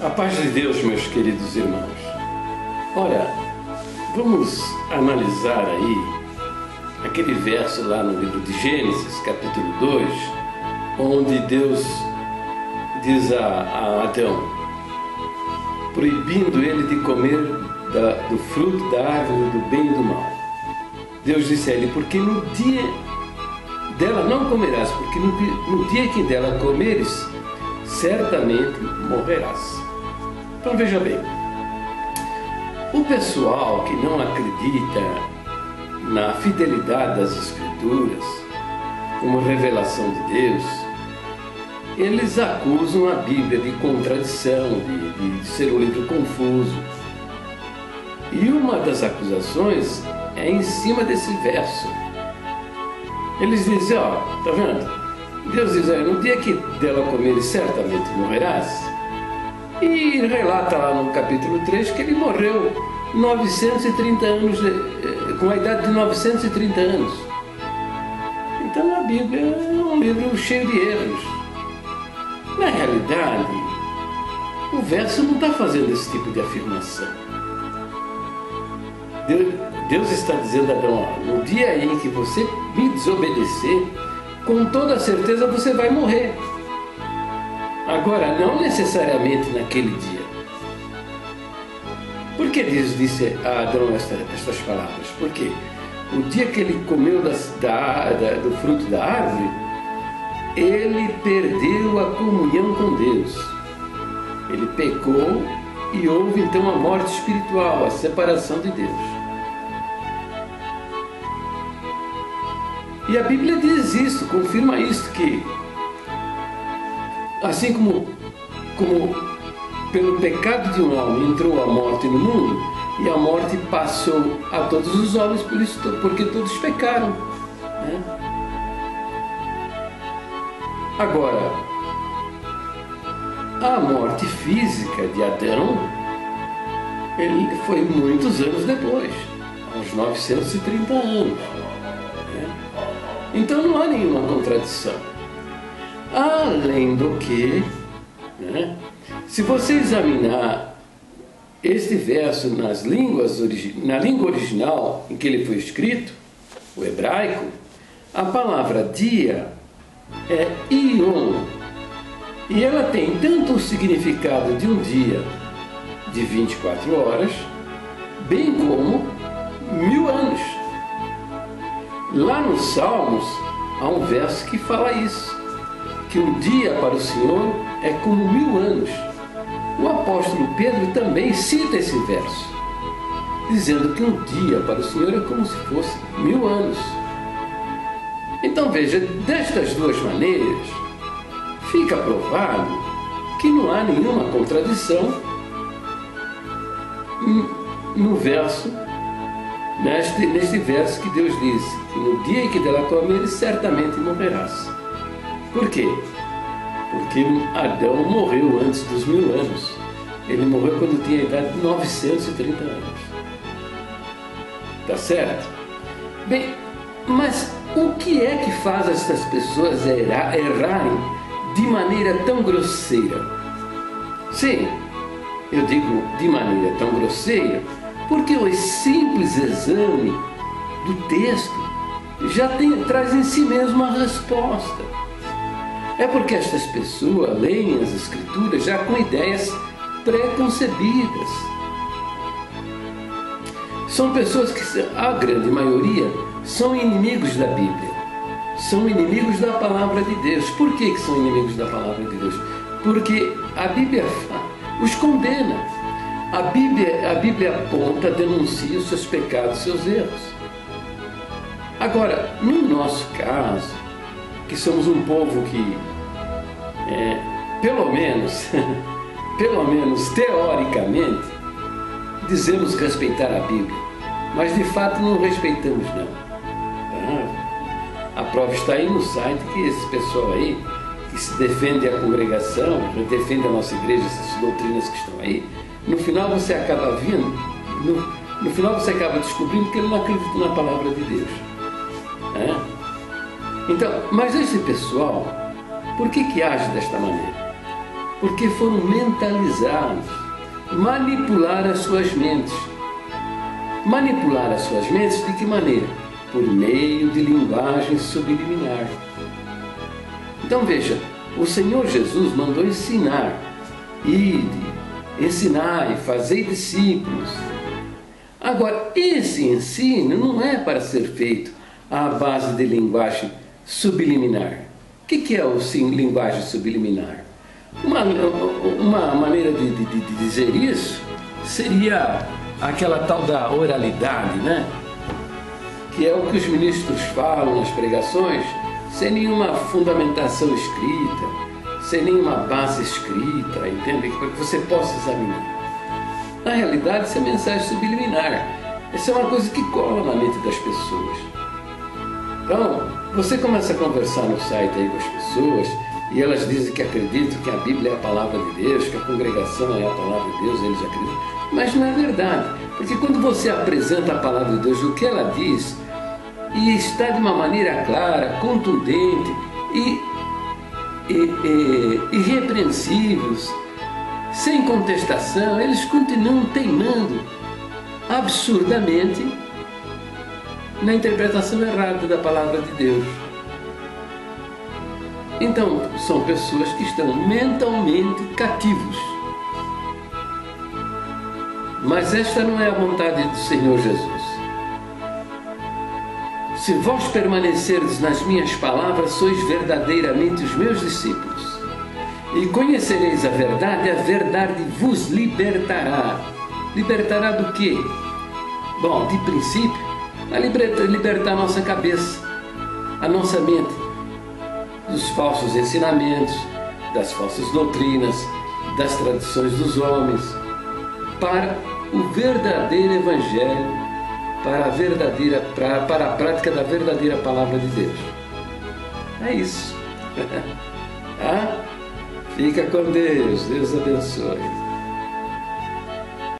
A paz de Deus, meus queridos irmãos. Ora, vamos analisar aí aquele verso lá no livro de Gênesis, capítulo 2, onde Deus diz a Adão, proibindo ele de comer do fruto da árvore do bem e do mal. Deus disse a ele, porque no dia dela não comerás, porque no dia que dela comeres, certamente morrerás. Então veja bem, o pessoal que não acredita na fidelidade das Escrituras como revelação de Deus, eles acusam a Bíblia de contradição, de ser um livro confuso. E uma das acusações é em cima desse verso. Eles dizem, ó, tá vendo? Deus diz, no dia que dela comeres, certamente morrerás. E relata lá no capítulo 3 que ele morreu 930 anos, com a idade de 930 anos. Então a Bíblia é um livro cheio de erros. Na realidade, o verso não está fazendo esse tipo de afirmação. Deus está dizendo a Adão, no dia em que você me desobedecer, com toda certeza você vai morrer. Agora, não necessariamente naquele dia. Por que Deus disse a Adão estas palavras? Porque o dia que ele comeu do fruto da árvore, ele perdeu a comunhão com Deus. Ele pecou e houve então a morte espiritual, a separação de Deus. E a Bíblia diz isso, confirma isso, que assim como pelo pecado de um homem entrou a morte no mundo, e a morte passou a todos os homens, porque todos pecaram, né? Agora, a morte física de Adão, ele foi muitos anos depois, aos 930 anos. Né? Então não há nenhuma contradição. Além do que, né, se você examinar este verso na língua original em que ele foi escrito, o hebraico, a palavra dia é ion, e ela tem tanto o significado de um dia de 24 horas, bem como 1000 anos. Lá nos Salmos há um verso que fala isso, que um dia para o Senhor é como 1000 anos. O apóstolo Pedro também cita esse verso, dizendo que um dia para o Senhor é como se fosse 1000 anos. Então veja, destas duas maneiras, fica provado que não há nenhuma contradição no verso, neste verso que Deus disse, que no dia em que dela comeres, certamente morrerás. Por quê? Porque Adão morreu antes dos 1000 anos. Ele morreu quando tinha a idade de 930 anos. Tá certo? Bem, mas o que é que faz essas pessoas errarem de maneira tão grosseira? Sim, eu digo de maneira tão grosseira porque o simples exame do texto já traz em si mesmo a resposta. É porque estas pessoas leem as Escrituras já com ideias pré-concebidas. São pessoas que, a grande maioria, são inimigos da Bíblia. São inimigos da Palavra de Deus. Por que são inimigos da Palavra de Deus? Porque a Bíblia os condena. A Bíblia aponta, denuncia os seus pecados, os seus erros. Agora, no nosso caso, que somos um povo que, pelo menos teoricamente, dizemos respeitar a Bíblia, mas de fato não respeitamos não. A prova está aí no site, que esse pessoal aí, que se defende a congregação, defende a nossa igreja, essas doutrinas que estão aí, no final você acaba no final você acaba descobrindo que ele não acredita na palavra de Deus. Então, mas esse pessoal, por que age desta maneira? porque foram mentalizados, manipular as suas mentes. Manipular as suas mentes de que maneira? Por meio de linguagem subliminar. Então veja, o Senhor Jesus mandou ensinar, ensinai, fazei discípulos. Agora, esse ensino não é para ser feito à base de linguagem subliminar. O que é linguagem subliminar? Uma maneira de dizer isso seria aquela tal da oralidade, né? Que é o que os ministros falam nas pregações, sem nenhuma fundamentação escrita, sem nenhuma base escrita, entende? Para que você possa examinar. Na realidade, isso é mensagem subliminar. Isso é uma coisa que cola na mente das pessoas. Então, você começa a conversar no site aí com as pessoas e elas dizem que acreditam que a Bíblia é a palavra de Deus, que a congregação é a palavra de Deus, eles acreditam. Mas não é verdade, porque quando você apresenta a palavra de Deus, o que ela diz, e está de uma maneira clara, contundente e irrepreensíveis, sem contestação, eles continuam teimando absurdamente na interpretação errada da palavra de Deus. Então, são pessoas que estão mentalmente cativos. Mas esta não é a vontade do Senhor Jesus. Se vós permanecerdes nas minhas palavras, sois verdadeiramente os meus discípulos. E conhecereis a verdade vos libertará. Libertará do quê? Bom, de princípio, vai libertar a nossa cabeça, a nossa mente, dos falsos ensinamentos, das falsas doutrinas, das tradições dos homens, para o verdadeiro Evangelho, para a prática da verdadeira palavra de Deus. É isso. Fica com Deus. Deus abençoe.